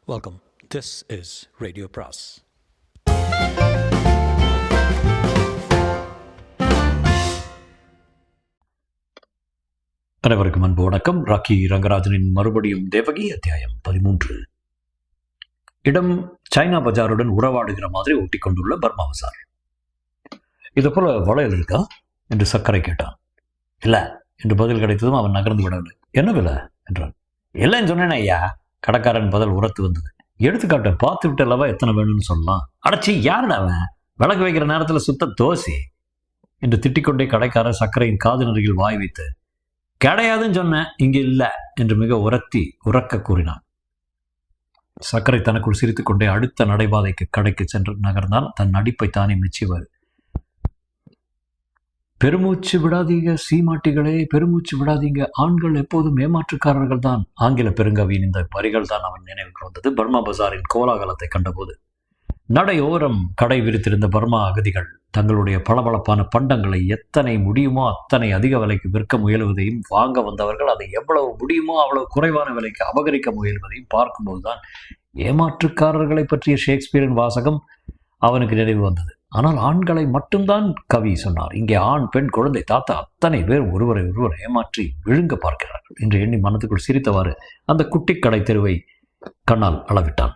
Welcome. This is Radio Pras. அனைவருக்கும் அன்பு வணக்கம். ராக்கி ரங்கராஜனின் மறுபடியும் தேவகி அத்தியாயம் 13. இடம் சைனா பஜாருடன் உறவாடுகிற மாதிரி ஒட்டிக்கொண்டுள்ள பர்மா பஜார். இது போல வளையல் இருக்கா என்று சர்க்கரை கேட்டான். இல்லை என்று பதில் கிடைத்ததும் அவன் நகர்ந்து விடவில்லை. என்ன விலை என்றான். இல்லைன்னு சொன்னேன் ஐயா. கடைக்காரன் பதில் உரத்து வந்தது. எடுத்துக்காட்ட பார்த்து விட்டு அல்லவா எத்தனை வேணும்னு சொல்லலாம். அடைச்சி யாருடா அவன், விளக்கு வைக்கிற நேரத்தில் சுத்த தோசி என்று திட்டிக்கொண்டே கடைக்காரர் சர்க்கரையின் காது நருகில் வாய் வைத்து, கிடையாதுன்னு சொன்னேன், இங்கே இல்லை என்று மிக உரக்க கூறினான். சர்க்கரை தனக்குள் சிரித்துக் கொண்டே அடுத்த நடைபாதைக்கு கடைக்கு சென்று நகர்ந்தான். தன் நடிப்பை தானே மெச்சியவர். பெருமூச்சு விடாதீங்க சீமாட்டிகளே, பெருமூச்சு விடாதீங்க, ஆண்கள் எப்போதும் ஏமாற்றுக்காரர்கள் தான். ஆங்கில பெருங்கவியின் இந்த வரிகள் தான் அவன் நினைவுக்கு வந்தது பர்மா பஜாரின் கோலாகலத்தை கண்டபோது. நடையோரம் கடை விரித்திருந்த பர்மா அகதிகள் தங்களுடைய பளபளப்பான பண்டங்களை எத்தனை முடியுமோ அத்தனை அதிக விலைக்கு விற்க முயலுவதையும், வாங்க வந்தவர்கள் அதை எவ்வளவு முடியுமோ அவ்வளவு குறைவான விலைக்கு அபகரிக்க முயல்வதையும் பார்க்கும்போதுதான் ஏமாற்றுக்காரர்களை பற்றிய ஷேக்ஸ்பியரின் வாசகம் அவனுக்கு நினைவு வந்தது. ஆனால் ஆண்களை மட்டும்தான் கவி சொன்னார். இங்கே ஆண், பெண், குழந்தை, தாத்தா அத்தனை பேர் ஒருவரை ஒருவர் ஏமாற்றி விழுங்க பார்க்கிறார்கள் என்று எண்ணி மனத்துக்குள் சிரித்தவாறு அந்த குட்டி கடை தெருவை கண்ணால் அளவிட்டான்.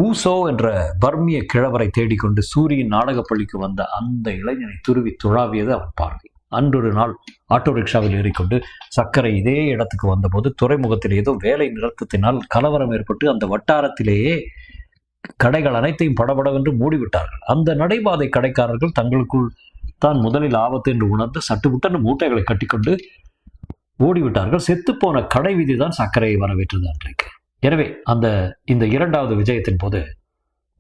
ஊசோ என்ற பர்மிய கிழவரை தேடிக்கொண்டு சூரியன் நாடகப்பள்ளிக்கு வந்த அந்த இளைஞனை துருவி துழாவியது அவன் பார்வை. அன்றொரு நாள் ஆட்டோ ரிக்ஷாவில் ஏறிக்கொண்டு சர்க்கரை இதே இடத்துக்கு வந்தபோது துறைமுகத்தில் ஏதோ வேலை நிறுத்தத்தினால் கலவரம் ஏற்பட்டு அந்த வட்டாரத்திலேயே கடைகள் அனைத்தையும் படபடவென்று மூடிவிட்டார்கள். அந்த நடைபாதை கடைக்காரர்கள் தங்களுக்குள் தான் முதலில் ஆபத்து என்று உணர்ந்து சட்டுப்புட்டன்னு மூட்டைகளை கட்டிக்கொண்டு ஓடிவிட்டார்கள். செத்துப்போன கடை வீதி தான் சர்க்கரையை வரவேற்றது அன்றைக்கு. எனவே இந்த இரண்டாவது விஜயத்தின் போது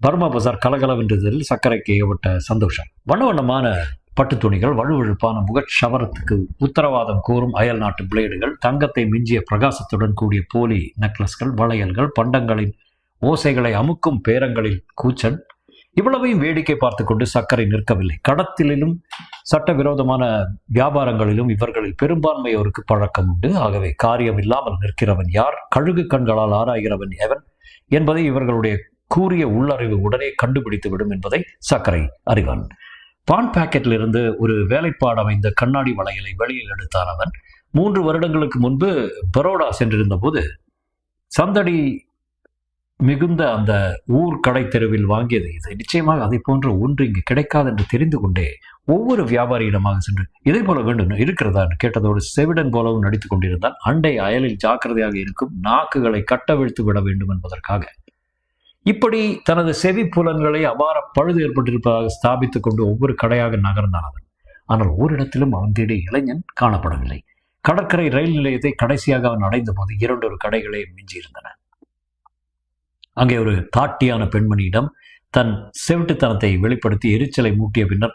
பர்மா பஜார் கலகலவென்றதில் சர்க்கரைக்கு ஏற்பட்ட சந்தோஷம். வண்ண வண்ணமான பட்டு துணிகள், வழுவழுப்பான முகச்சவரத்துக்கு உத்தரவாதம் கூறும் அயல் நாட்டு பிளேடுகள், தங்கத்தை மிஞ்சிய பிரகாசத்துடன் கூடிய போலி நெக்லஸ்கள், வளையல்கள், பண்டங்களின் ஓசைகளை அமுக்கும் பேரங்களில் கூச்சல், இவ்வளவையும் வேடிக்கை பார்த்து கொண்டு சர்க்கரை நிற்கவில்லை. கடத்திலும் சட்டவிரோதமான வியாபாரங்களிலும் இவர்களில் பெரும்பான்மையோருக்கு பழக்கம் உண்டு. ஆகவே காரியம் இல்லாமல் நிற்கிறவன் யார், கழுகு கண்களால் ஆராய்கிறவன் எவன் என்பதை இவர்களுடைய கூறிய உள்ளறிவு உடனே கண்டுபிடித்து விடும் என்பதை சர்க்கரை அறிவான். பான் பாக்கெட்டில் இருந்து ஒரு வேலைப்பாடு அமைந்த கண்ணாடி வளையலை வெளியில் எடுத்தான் அவன். 3 வருடங்களுக்கு முன்பு பரோடா சென்றிருந்த போது சந்தடி மிகுந்த அந்த ஊர் கடை தெருவில் வாங்கியது. இதை நிச்சயமாக அதை போன்ற ஒன்று இங்கு கிடைக்காது என்று தெரிந்து கொண்டே ஒவ்வொரு வியாபாரியிடமாக சென்று இதே போல வேண்டும் இருக்கிறதா என்று கேட்டதோடு செவிடன் போலவும் நடித்துக் கொண்டிருந்தான். அண்டை அயலில் ஜாக்கிரதையாக இருக்கும் நாக்குகளை கட்டவிழ்த்து விட வேண்டும் என்பதற்காக. இப்படி தனது செவி புலன்களை அபார பழுது ஏற்பட்டிருப்பதாக ஸ்தாபித்துக் கொண்டு ஒவ்வொரு கடையாக நகர்ந்தான் அவன். ஆனால் ஓரிடத்திலும் அவன் தேடி இளைஞன் காணப்படவில்லை. கடற்கரை ரயில் நிலையத்தை கடைசியாக அவன் அடைந்த போது 2 கடைகளே மிஞ்சியிருந்தன. அங்கே ஒரு தாட்டியான பெண்மணியிடம் தன் செவிட்டுத்தனத்தை வெளிப்படுத்தி எரிச்சலை மூட்டிய பின்னர்,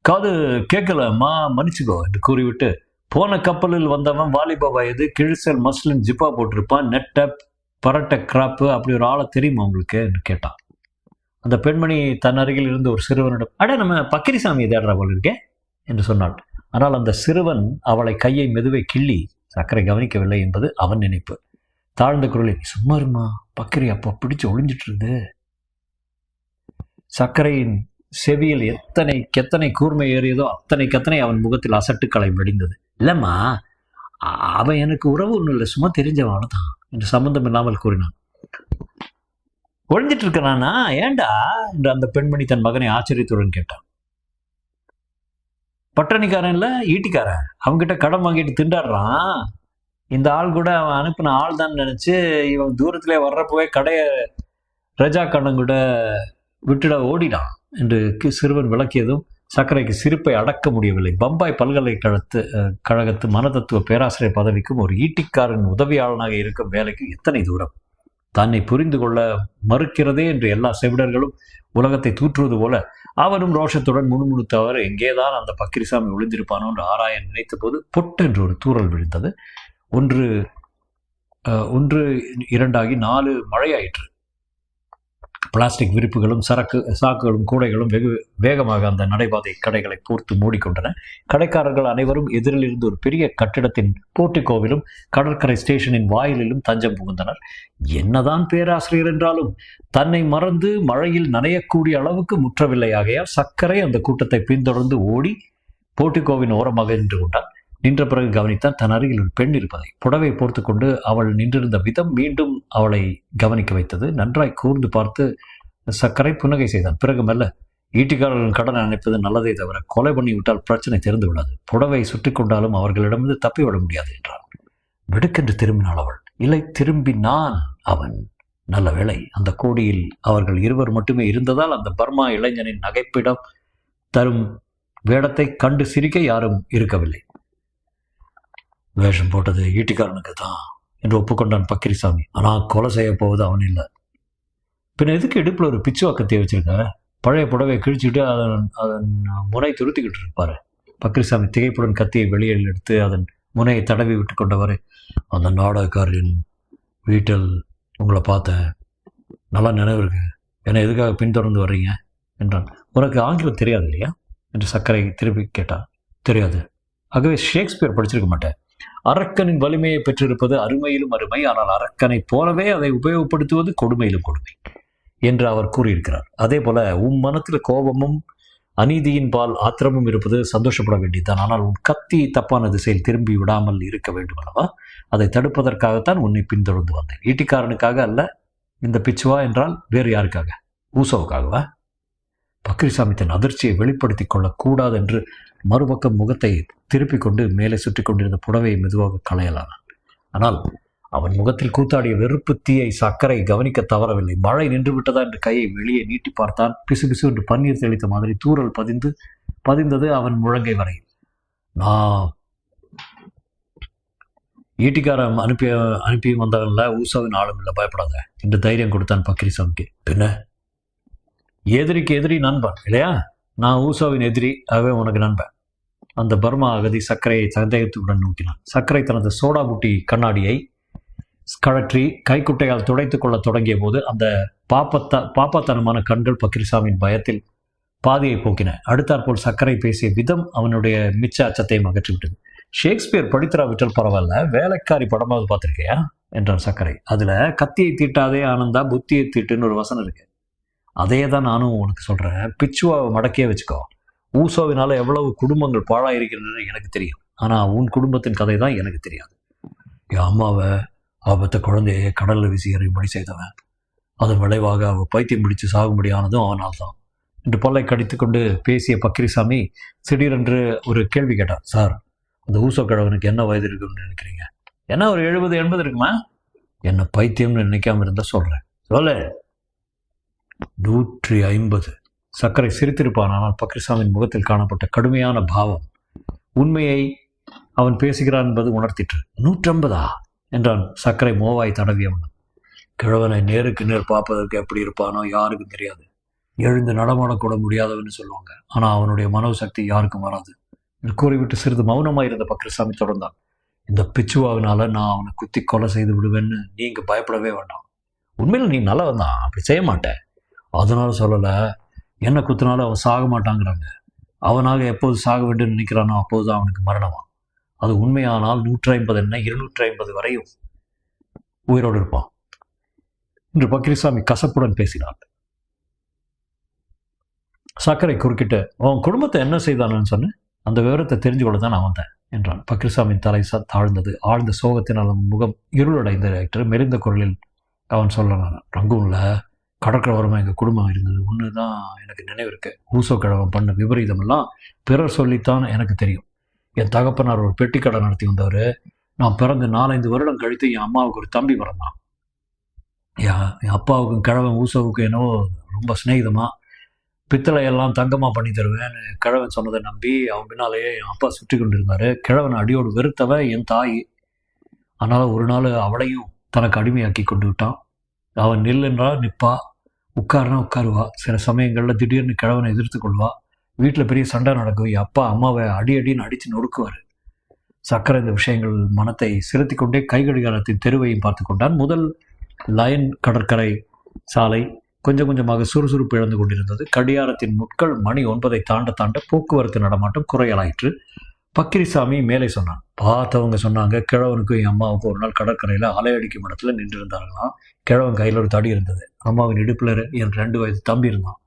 காது கேட்கலம்மா, மன்னிச்சுக்கோ என்று கூறிவிட்டு, போன கப்பலில் வந்தவன் வாலிப வயது, கிழிசல் மஸ்லின் ஜிப்பா போட்டிருப்பான், நெட்ட பரட்ட கிராப்பு, அப்படி ஒரு ஆளை தெரியுமா உங்களுக்கு என்று கேட்டான். அந்த பெண்மணி தன் அருகில் இருந்து ஒரு சிறுவனிடம், அட நம்ம பக்கிரிசாமியை தேடுற போல இருக்கே என்று சொன்னாள். ஆனால் அந்த சிறுவன் அவளை கையை மெதுவை கிள்ளி சர்க்கரை கவனிக்கவில்லை என்பது அவன் நினைப்பு. தாழ்ந்த குரலில், சும்மா இருமா, பக்கரி அப்போ பிடிச்சு ஒளிஞ்சிட்டு இருந்து. சர்க்கரையின் செவியில் எத்தனை கூர்மை ஏறியதோ அத்தனை அவன் முகத்தில் அசட்டுக்களை வெடிந்தது. இல்லம்மா, அவன் எனக்கு உறவு ஒன்றும் இல்லை, சும்மா தெரிஞ்சவனு தான் என்று சம்பந்தம் இல்லாமல் கூறினான். ஒழிஞ்சிட்டு இருக்கிறானா, ஏண்டா என்று அந்த பெண்மணி தன் மகனை ஆச்சரியத்துடன் கேட்டான். பட்டணிக்காரன் இல்ல, ஈட்டிக்காரன், அவன்கிட்ட கடன் வாங்கிட்டு திண்டாடுறான். இந்த ஆள் கூட அவன் அனுப்பின ஆள் தான் நினைச்சு இவன் தூரத்திலே வர்றப்பவே கடைய ரஜா கண்ணன் கூட விட்டுட ஓடினான் என்று சிறுவன் விளக்கியதும் சர்க்கரைக்கு சிரிப்பை அடக்க முடியவில்லை. பம்பாய் பல்கலைக்கழகத்து மனதத்துவ பேராசிரியர் பதவிக்கும் ஒரு ஈட்டிக்காரன் உதவியாளனாக இருக்கும் வேலைக்கு எத்தனை தூரம்! தன்னை புரிந்து கொள்ள மறுக்கிறதே என்று எல்லா செவிடர்களும் உலகத்தை தூற்றுவது போல அவனும் ரோஷத்துடன் முணுமுணுத்தவர் எங்கேதான் அந்த பக்கிரிசாமி ஒளிந்திருப்பானோ என்று ஆராய நினைத்த போது பொட்டென்று ஒரு தூறல் விழுந்தது. 1 2 4 மழையாயிற்று. பிளாஸ்டிக் விரிப்புகளும் சாக்குகளும் கூடைகளும் வெகு வேகமாக அந்த நடைபாதை கடைகளை பூர்த்து மூடிக்கொண்டன. கடைக்காரர்கள் அனைவரும் எதிரில் இருந்து ஒரு பெரிய கட்டிடத்தின் போர்ட்டிகோவிலும் கடற்கரை ஸ்டேஷனின் வாயிலிலும் தஞ்சம் புகுந்தனர். என்னதான் பேராசிரியர் என்றாலும் தன்னை மறந்து மழையில் நனையக்கூடிய அளவுக்கு முற்றவில்லை. ஆகையால் சர்க்கரை அந்த கூட்டத்தை பின்தொடர்ந்து ஓடி போர்ட்டிகோவின் ஓரமாக நின்று கொண்டான். நின்ற பிறகு கவனித்தான் தன் அருகில் ஒரு பெண் இருப்பதை. புடவை போர்த்து கொண்டு அவள் நின்றிருந்த விதம் மீண்டும் அவளை கவனிக்க வைத்தது. நன்றாய் கூர்ந்து பார்த்து சர்க்கரை புன்னகை செய்தான். பிறகு மெல்ல, ஈட்டிக்காரர்களின் கடனை அணைப்பது நல்லதே தவிர கொலை பண்ணி விட்டால் பிரச்சனை தெரிந்து விடாது. புடவை சுற்றி கொண்டாலும் அவர்களிடமிருந்து தப்பிவிட முடியாது என்றான். வெடுக்கென்று திரும்பினாள் அவள். இல்லை, திரும்பினான் அவன். நல்ல வேளை, அந்த கோடியில் அவர்கள் இருவர் மட்டுமே இருந்ததால் அந்த பர்மா இளைஞனின் நகைப்பிடம் தரும் வேடத்தை கண்டு சிரிக்க யாரும் இருக்கவில்லை. வேஷம் போட்டது ஈட்டிக்காரனுக்கு தான் என்று ஒப்புக்கொண்டான் பக்கிரிசாமி. ஆனால் கொலை செய்ய போவது அவன் இல்லை. பின்ன எதுக்கு இடுப்பில் ஒரு பிச்சுவா கத்தியை வச்சிருக்க? பழைய புடவையை கிழிச்சுட்டு அதன் முனை துருத்திக்கிட்டு இருப்பாரு. பக்கிரிசாமி திகைப்புடன் கத்தியை வெளியில் எடுத்து அதன் முனையை தடவி விட்டு கொண்டவர், அந்த நாடகக்காரின் வீட்டில் உங்களை பார்த்தேன், நல்லா நினைவு இருக்கு. என்னை எதுக்காக பின்தொடர்ந்து வர்றீங்க என்றான். உனக்கு ஆங்கிலம் தெரியாது இல்லையா என்று சர்க்கரை திருப்பி கேட்டான். தெரியாது. ஆகவே ஷேக்ஸ்பியர் படிச்சிருக்க மாட்டேன். அரக்கனின் வலிமையை பெற்றிருப்பது அருமையிலும் அருமை, ஆனால் அரக்கனை போலவே அதை உபயோகப்படுத்துவது கொடுமையிலும் கொடுமை என்று அவர் கூறியிருக்கிறார். அதே போல உன் மனத்தில் கோபமும் அநீதியின் பால் ஆத்திரமும் இருப்பது சந்தோஷப்பட வேண்டியதுதான். ஆனால் உன் கத்தி தப்பான திசையில் திரும்பி விடாமல் இருக்க வேண்டும் அல்லவா? அதை தடுப்பதற்காகத்தான் உன்னை பின்தொடர்ந்து வந்தேன். ஈட்டிக்காரனுக்காக அல்ல. இந்த பிச்சுவா என்றால் வேறு யாருக்காக? ஊசோவுக்காகவா? பக்கிரிசாமி தன் அதிர்ச்சியை வெளிப்படுத்திக் கொள்ளக்கூடாது என்று மறுபக்கம் முகத்தை திருப்பிக் கொண்டு மேலே சுற்றி கொண்டிருந்த புடவையை மெதுவாக களையலானான். ஆனால் அவன் முகத்தில் கூத்தாடிய வெறுப்பு தீயை சர்க்கரை கவனிக்க தவறவில்லை. மழை நின்று விட்டதா என்று கையை வெளியே நீட்டி பார்த்தான். பிசு பிசு என்று பன்னீர் தெளித்த மாதிரி தூறல் பதிந்தது அவன் முழங்கை வரையில். நான் ஈட்டிக்காரன் அனுப்பி வந்தவன்ல ஊசாவின் ஆளும் இல்லை, பயப்படாத என்று தைரியம் கொடுத்தான் பக்கிரிசாமிக்கு. பின்ன எதிரிக்கு எதிரி நண்பன் இல்லையா? நான் ஊசாவின் எதிரி, ஆகவே உனக்கு நண்பன். அந்த பர்மா அகதி சர்க்கரையை சந்தேகத்துடன் நோக்கினான். சர்க்கரை தனது சோடா புட்டி கண்ணாடியை கழற்றி கைக்குட்டையால் துடைத்துக் கொள்ள தொடங்கிய போது அந்த பாப்பாத்தனமான கண்கள் பக்கிரிசாமியின் பயத்தில் பாதியை போக்கின. அடுத்தாற்போல் சர்க்கரை பேசிய விதம் அவனுடைய மிச்ச அச்சத்தையும் அகற்றிவிட்டது. ஷேக்ஸ்பியர் படித்தராவிட்டால் பரவாயில்ல, வேலைக்காரி படமாவது பார்த்திருக்கியா என்றான் சர்க்கரை. அதுல கத்தியை தீட்டாதே ஆனந்தா புத்தியை தீட்டுன்னு ஒரு வசனம் இருக்கு. அதே தான் நானும் உனக்கு சொல்கிறேன். பிச்சுவாவை மடக்கியே வச்சுக்கோ. ஊசோவினால எவ்வளவு குடும்பங்கள் பாழாயிருக்கின்றன எனக்கு தெரியும். ஆனால் உன் குடும்பத்தின் கதை தான் எனக்கு தெரியாது. என் அம்மாவை ஆபத்த குழந்தையை கடலில் வீசி எறியும்படி செய்தவன். அதன் விளைவாக அவள் பைத்தியம் பிடிச்சு சாகும்படியானதும் அவனால் தான் என்று பல்லை கடித்து கொண்டு பேசிய பக்கிரிசாமி திடீரென்று ஒரு கேள்வி கேட்டார். சார், அந்த ஊசோ கிழவனுக்கு என்ன வயது இருக்குன்னு நினைக்கிறீங்க? என்ன, ஒரு 70-80 இருக்குமா? என்ன பைத்தியம்னு நினைக்காம இருந்தால் சொல்கிறேன். சொல்ல. 150. சர்க்கரை சிரித்திருப்பான். ஆனால் பக்கிரிசாமியின் முகத்தில் காணப்பட்ட கடுமையான பாவம் உண்மையை அவன் பேசுகிறான் என்பது உணர்த்திற்று. 150 என்றான் சர்க்கரை மோவாய் தடவியவன். கிழவனை நேருக்கு நேர் பார்ப்பதற்கு எப்படி இருப்பானோ யாருக்கும் தெரியாது. எழுந்து நடமாடக்கூட முடியாதவன்னு சொல்லுவாங்க. ஆனால் அவனுடைய மனோசக்தி யாருக்கும் வராது என்று கூறிவிட்டு சிறிது மௌனமாயிருந்த பக்கிரிசாமி தொடர்ந்தான். இந்த பிச்சுவாவினால நான் அவனை குத்தி கொலை செய்து விடுவேன்னு நீங்க பயப்படவே வேண்டாம். உண்மையில் நீ நல்லவன் தான், அப்படி செய்ய மாட்டேன். அதனால சொல்லலை, என்ன குத்தினாலும் அவன் சாக மாட்டாங்கிறாங்க. அவனாக எப்போது சாக வேண்டும் நினைக்கிறானோ அப்போது அவனுக்கு மரணமா. அது உண்மையானால் 150 என்ன 250 வரையும் உயிரோடு இருப்பான் என்று பக்கிரிசாமி கசப்புடன் பேசினான். சர்க்கரை குறுக்கிட்டு, அவன் குடும்பத்தை என்ன செய்தானு சொன்ன? அந்த விவரத்தை தெரிஞ்சு கொள்ள தான் நான் வந்தேன் என்றான். பக்கிரிசாமியின் தலை தாழ்ந்தது. ஆழ்ந்த சோகத்தினால் அவன் முகம் இருளடைந்த மெலிந்த குரலில் அவன் சொல்லனான். ரங்கூன்ல கடற்கரை எங்கள் குடும்பம் இருந்தது. ஒன்று தான் எனக்கு நினைவு இருக்கு. ஊசோ கிழவன் பண்ண விபரீதமெல்லாம் பிறர் சொல்லித்தான் எனக்கு தெரியும். என் தகப்பனார் ஒரு பெட்டி கடை நடத்தி வந்தவர். நான் பிறந்து 4-5 வருடம் கழித்து என் அம்மாவுக்கு ஒரு தம்பி பிறந்தான். என் அப்பாவுக்கும் கிழவன் ஊசோவுக்கும் என்னவோ ரொம்ப சிநேகிதமா, பித்தளையெல்லாம் தங்கமாக பண்ணி தருவேன்னு கிழவன் சொன்னதை நம்பி அவன் பின்னாலேயே என் அப்பா சுற்றி கொண்டிருந்தார். கிழவன் அடியோடு வெறுத்தவ என் தாய். அதனால் ஒரு நாள் அவளையும் தனக்கு அடிமையாக்கி கொண்டு விட்டான். அவன் நில்லுன்றா நிற்பா, உட்காருனா உட்காருவா. சில சமயங்களில் திடீர்னு கிழவனை எதிர்த்து கொள்வா. வீட்டில் பெரிய சண்டை நடக்கும். என் அப்பா அம்மாவை அடின்னு அடித்து நொறுக்குவார். சர்க்கரை இந்த விஷயங்கள் மனத்தை சிறுத்தி கொண்டே கைகடிகாரத்தின் தெருவையும் பார்த்து கொண்டான். முதல் லயன் கடற்கரை சாலை கொஞ்சம் கொஞ்சமாக சுறுசுறுப்பு இழந்து கொண்டிருந்தது. கடியாரத்தின் முட்கள் மணி 9 தாண்ட தாண்ட போக்குவரத்து நடமாட்டம் குறையலாயிற்று. பக்கிரிசாமி மேலே சொன்னான். பார்த்தவங்க சொன்னாங்க, கிழவனுக்கும் என் அம்மாவுக்கும் ஒரு நாள் கடற்கரையில் அலையடிக்கும் இடத்துல நின்று இருந்தாங்களாம். கிழவன் கையில் ஒரு தடி இருந்தது. அம்மாவின் இடுப்பில் என் 2 வயது தம்பி இருந்தான்.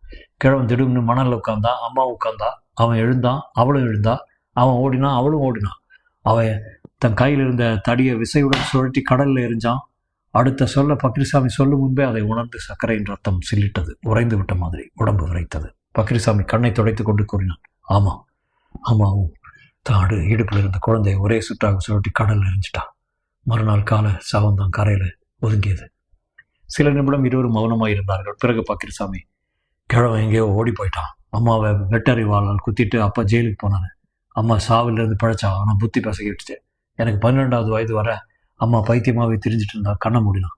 கிழவன் திடீர்னு மணலில் உட்காந்தான். அம்மா உட்காந்தா. அவன் எழுந்தான், அவளும் எழுந்தா. அவன் ஓடினான், அவளும் ஓடினான். அவன் தன் கையில் இருந்த தடியை விசையுடன் சுழட்டி கடலில் எரிஞ்சான். அடுத்த சொல்ல பக்ரிசாமி சொல்லும் முன்பே அதை உணர்ந்து சர்க்கரையின் ரத்தம் சில்லிட்டது. உறைந்து விட்ட மாதிரி உடம்பு விரைத்தது. பக்ரிசாமி கண்ணை துடைத்து கொண்டு கூறினான், ஆமாம், அம்மாவும் தாடு இடுப்பில் இருந்த குழந்தையை ஒரே சுற்றாக சுழட்டி கடலில் எரிஞ்சிட்டான். மறுநாள் கால சவந்தான் கரையில் ஒதுங்கியது. சில நிமிடம் இருவரும் மௌனமாக இருந்தார்கள். பிறகு பக்ரிசாமி, கிழவன் எங்கேயோ ஓடி போயிட்டான். அம்மாவை வெட்டறிவாளால் குத்திட்டு அப்பா ஜெயிலுக்கு போனானு. அம்மா சாவிலிருந்து பிழைச்சா. ஆனால் புத்தி பசகி விட்டுச்சு. எனக்கு 12வது வயது வர அம்மா பைத்தியமாகவே திரிஞ்சிட்டு இருந்தா. கண்ணை மூடினான்.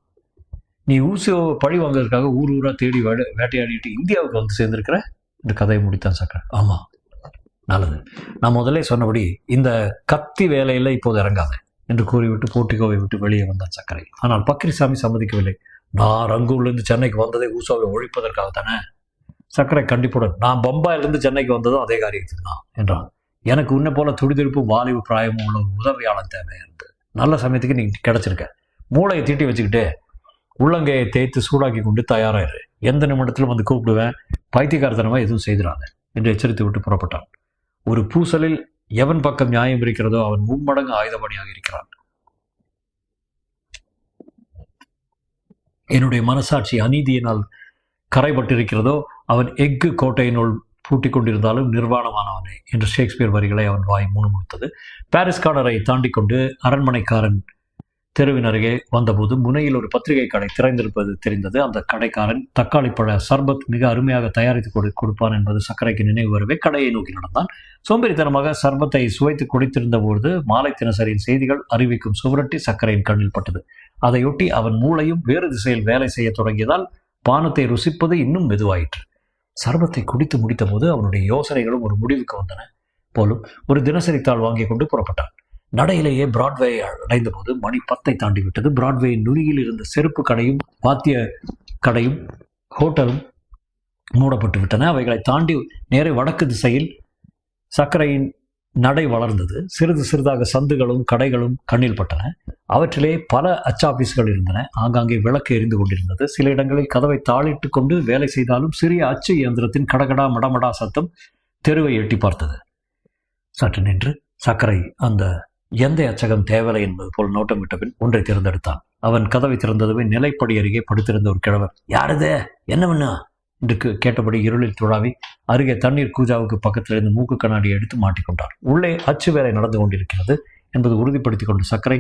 நீ ஊசியோ பழி வாங்குறதுக்காக ஊர் ஊராக தேடி வேட்டையாடிட்டு இந்தியாவுக்கு வந்து சேர்ந்திருக்கிற இந்த கதையை முடித்தான் சக்கரை. ஆமாம், நல்லது. நான் முதலே சொன்னபடி இந்த கத்தி வேலையில் இப்போது இறங்காத என்று கூறிவிட்டு போர்ட்டிகோவை விட்டு வெளியே வந்தான் சர்க்கரை. ஆனால் பக்ரிசாமி சம்மதிக்கவில்லை. நான் ரங்கூர்லேருந்து சென்னைக்கு வந்ததை ஊசாவை ஒழிப்பதற்காக தானே. சர்க்கரை கண்டிப்புடன், நான் பம்பாயிலிருந்து சென்னைக்கு வந்ததும் அதே காரியத்துக்கு தான் என்றான். எனக்கு உன்னை போல துடிதிருப்பும் வாலிபு பிராயமும் உள்ள உதவியாளன் தேவையாக இருந்தது. நல்ல சமயத்துக்கு நீ கிடைச்சிருக்க. மூளையை தீட்டி வச்சுக்கிட்டு உள்ளங்கையை தேய்த்து சூடாக்கி கொண்டு தயாராயிரு. எந்த நிமிடத்திலும் வந்து கூப்பிடுவேன். பைத்தியக்காரத்தனமாக எதுவும் செய்திடாத என்று எச்சரித்து விட்டு புறப்பட்டான். ஒரு பூசலில் எவன் பக்கம் நியாயம் இருக்கிறதோ அவன் மும்மடங்கு ஆயுதபணியாக இருக்கிறான். என்னுடைய மனசாட்சி அநீதியினால் கரைபட்டிருக்கிறதோ அவன் எஃகு கோட்டையினுள் பூட்டிக் கொண்டிருந்தாலும் நிர்வாணமானவனே என்று ஷேக்ஸ்பியர் வரிகளை அவன் வாய் முணுமுணுத்தது. பாரிஸ் கார்னரை தாண்டி கொண்டு அரண்மனைக்காரன் தெருவின் அருகே வந்தபோது முனையில் ஒரு பத்திரிகை கடை திறந்திருப்பது தெரிந்தது. அந்த கடைக்காரன் தக்காளி பழ சர்பத் மிக அருமையாக தயாரித்து கொடுப்பான் என்பது சர்க்கரைக்கு நினைவு வரவே கடையை நோக்கி நடந்தான். சோம்பேறித்தனமாக சர்பத்தை சுவைத்து குடித்திருந்த போது மாலை தினசரியின் செய்திகள் அறிவிக்கும் சுவரட்டி சர்க்கரையின் கண்ணில் பட்டது. அதையொட்டி அவன் மூளையும் வேறு திசையில் வேலை செய்ய தொடங்கியதால் பானத்தை ருசிப்பது இன்னும் மெதுவாயிற்று. சர்பத்தை குடித்து முடித்த போது அவனுடைய யோசனைகளும் ஒரு முடிவுக்கு வந்தன போலும் ஒரு தினசரி தாள் வாங்கி கொண்டு புறப்பட்டான். நடையிலேயே பிராட்வேயை அடைந்த போது மணி 10 தாண்டிவிட்டது. பிராட்வேயின் நுனியில் இருந்த செருப்பு கடையும் வாத்திய கடையும் ஹோட்டலும் மூடப்பட்டு விட்டன. அவைகளை தாண்டி நேரே வடக்கு திசையில் சர்க்கரையின் நடை வளர்ந்தது. சிறிது சிறிதாக சந்துகளும் கடைகளும் கண்ணில் பட்டன. அவற்றிலே பல அச்சாபீஸ்கள் இருந்தன. ஆங்காங்கே விளக்கு எரிந்து கொண்டிருந்தது. சில இடங்களில் கதவை தாளிட்டு கொண்டு வேலை செய்தாலும் சிறிய அச்சு இயந்திரத்தின் கடகடா மடமடா சத்தம் தெருவை எட்டி பார்த்தது. சற்று நின்று சர்க்கரை அந்த எந்த அச்சகம் தேவலை என்பது போல் நோட்டம் விட்ட பின் ஒன்றை தேர்ந்தெடுத்தான். அவன் கதவை திறந்ததுமே நிலைப்படி அருகே படுத்திருந்த ஒரு கிழவர், யாருதே, என்ன பண்ணா என்று கேட்டபடி இருளில் துழாவி அருகே தண்ணீர் கூஜாவுக்கு பக்கத்திலிருந்து மூக்கு கண்ணாடியை எடுத்து மாட்டிக்கொண்டார். உள்ளே அச்சு வேலை நடந்து கொண்டிருக்கிறது என்பது உறுதிப்படுத்திக் கொண்டு சர்க்கரை,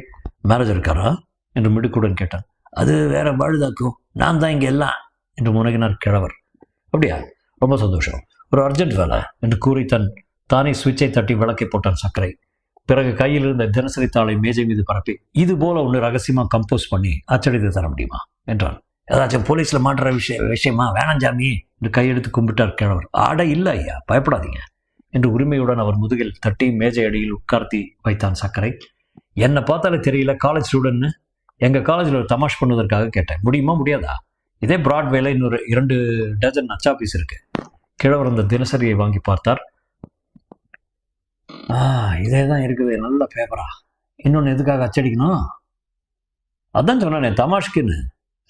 மேனேஜர் இருக்காரா என்று மிடுக்குடன் கேட்டான். அது வேற பாழுதாக்கும், நான் தான் இங்கே எல்லாம் என்று முனகினார் கிழவர். அப்படியா, ரொம்ப சந்தோஷம், ஒரு அர்ஜென்ட் வேலை என்று கூறி தானே சுவிட்சை தட்டி விளக்கை போட்டான் சர்க்கரை. பிறகு கையில் இருந்த தினசரி தாளை மேஜை மீது பரப்பி, இது போல ஒன்று ரகசியமாக கம்போஸ் பண்ணி அச்சடித்து தர முடியுமா என்றான். ஏதாச்சும் போலீஸ்ல மாட்டுற விஷயமா? வேணாம் ஜாமி என்று கையெடுத்து கும்பிட்டார் கிழவர். ஆட இல்லை ஐயா, பயப்படாதீங்க என்று உரிமையுடன் அவர் முதுகில் தட்டி மேஜை அடியில் உட்கார்த்தி வைத்தான் சர்க்கரை. என்னை பார்த்தாலே தெரியல, காலேஜ் ஸ்டூடெண்ட்னு. எங்கள் காலேஜில் ஒரு தமாஷ் பண்ணுவதற்காக கேட்டேன். முடியுமா முடியாதா? இதே பிராட்வேல இன்னொரு 2 டஜன் அச்சாபீஸ் இருக்கு. கிழவர் அந்த தினசரியை வாங்கி பார்த்தார். இதே தான் இருக்குது, நல்ல பேப்பரா. இன்னொன்று எதுக்காக அச்சடிக்கணும்? அதான் சொன்னானே, தமாஷ்குன்னு.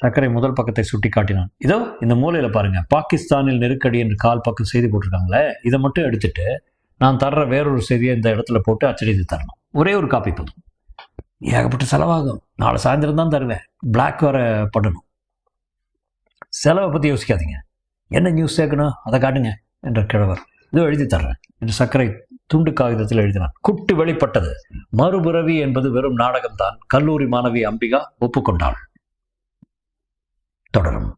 சர்க்கரை முதல் பக்கத்தை சுட்டி காட்டினான். இதோ இந்த மூலையில பாருங்க, பாகிஸ்தானில் நெருக்கடி என்று கால் பக்கம் செய்தி போட்டிருக்காங்களே, இதை மட்டும் எடுத்துட்டு நான் தர்ற வேறொரு செய்தியை இந்த இடத்துல போட்டு அச்சடித்து தரணும். ஒரே ஒரு காப்பி போதும். ஏகப்பட்ட செலவாகும். நாளை சாயந்தரம் தான் தருவேன். பிளாக் வேற பண்ணணும். செலவை பற்றி யோசிக்காதீங்க. என்ன நியூஸ் சேர்க்கணும் அதை காட்டுங்க என்ற கிழவர். இதோ எழுதி தர்றேன் என்று சர்க்கரை துண்டு காகிதத்தில் எழுதினான். குட்டு வெளிப்பட்டது. மறுபிறவி என்பது வெறும் நாடகம்தான். கல்லூரி மாணவி அம்பிகா ஒப்புக்கொண்டாள். தொடரும்.